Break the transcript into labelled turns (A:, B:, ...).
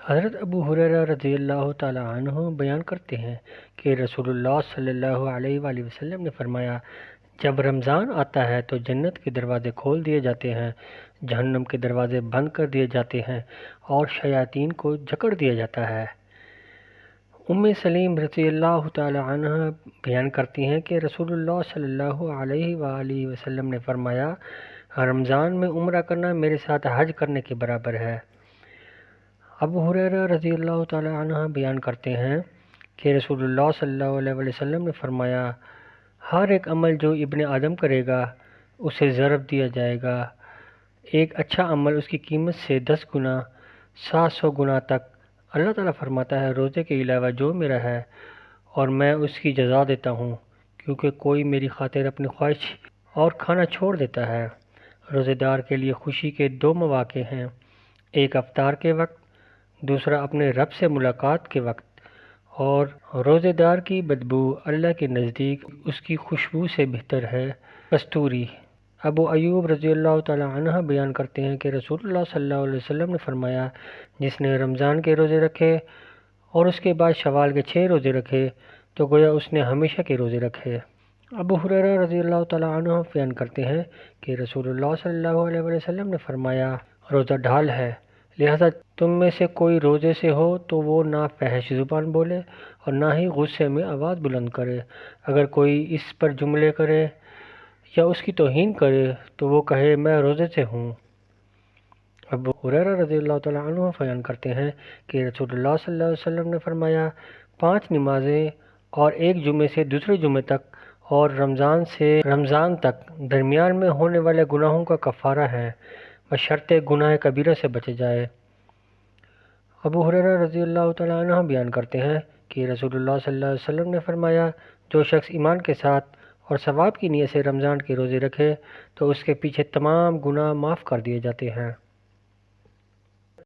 A: حضرت ابو ہریرہ رضی اللہ تعالی عنہ بیان کرتے ہیں کہ رسول اللہ صلی اللہ علیہ وآلہ وسلم نے فرمایا، جب رمضان آتا ہے تو جنت کے دروازے کھول دیے جاتے ہیں، جہنم کے دروازے بند کر دیے جاتے ہیں اور شیاطین کو جکڑ دیا جاتا ہے۔ سلیم رضی اللہ تعالی عنہ بیان کرتی ہیں کہ رسول اللہ صلی اللہ علیہ وآلہ وسلم نے فرمایا، رمضان میں عمرہ کرنا میرے ساتھ حج کرنے کے برابر ہے۔ ابو ہریرہ رضی اللہ تعالی عنہ بیان کرتے ہیں کہ رسول اللہ صلی اللہ علیہ وسلم نے فرمایا، ہر ایک عمل جو ابن آدم کرے گا اسے ضرب دیا جائے گا، ایک اچھا عمل اس کی قیمت سے 10 گنا 700 گنا تک۔ اللہ تعالیٰ فرماتا ہے، روزے کے علاوہ جو میرا ہے اور میں اس کی جزا دیتا ہوں، کیونکہ کوئی میری خاطر اپنی خواہش اور کھانا چھوڑ دیتا ہے۔ روزے دار کے لیے خوشی کے 2 مواقع ہیں، ایک افطار کے وقت، دوسرا اپنے رب سے ملاقات کے وقت۔ اور روزے دار کی بدبو اللہ کے نزدیک اس کی خوشبو سے بہتر ہے کستوری۔ ابو ایوب رضی اللہ تعالی عنہ بیان کرتے ہیں کہ رسول اللہ صلی اللہ علیہ وسلم نے فرمایا، جس نے رمضان کے روزے رکھے اور اس کے بعد شوال کے 6 روزے رکھے تو گویا اس نے ہمیشہ کے روزے رکھے۔ ابو ہریرہ رضی اللہ تعالی عنہ بیان کرتے ہیں کہ رسول اللہ صلی اللہ علیہ وسلم نے فرمایا، روزہ ڈھال ہے، لہذا تم میں سے کوئی روزے سے ہو تو وہ نہ فحش زبان بولے اور نہ ہی غصے میں آواز بلند کرے۔ اگر کوئی اس پر جملے کرے یا اس کی توہین کرے تو وہ کہے، میں روزے سے ہوں۔ ابو ہریرہ رضی اللہ تعالیٰ عنہ بیان کرتے ہیں کہ رسول اللہ صلی اللہ علیہ وسلم نے فرمایا، 5 نمازیں اور ایک جمعے سے دوسرے جمعے تک اور رمضان سے رمضان تک درمیان میں ہونے والے گناہوں کا کفارہ ہے، بشرطے گناہ کبیرہ سے بچے جائے۔ ابو ہریرہ رضی اللہ تعالیٰ عنہ بیان کرتے ہیں کہ رسول اللہ صلی اللہ علیہ وسلم نے فرمایا، جو شخص ایمان کے ساتھ اور ثواب کی نیت سے رمضان کے روزے رکھے تو اس کے پیچھے تمام گناہ معاف کر دیے جاتے ہیں۔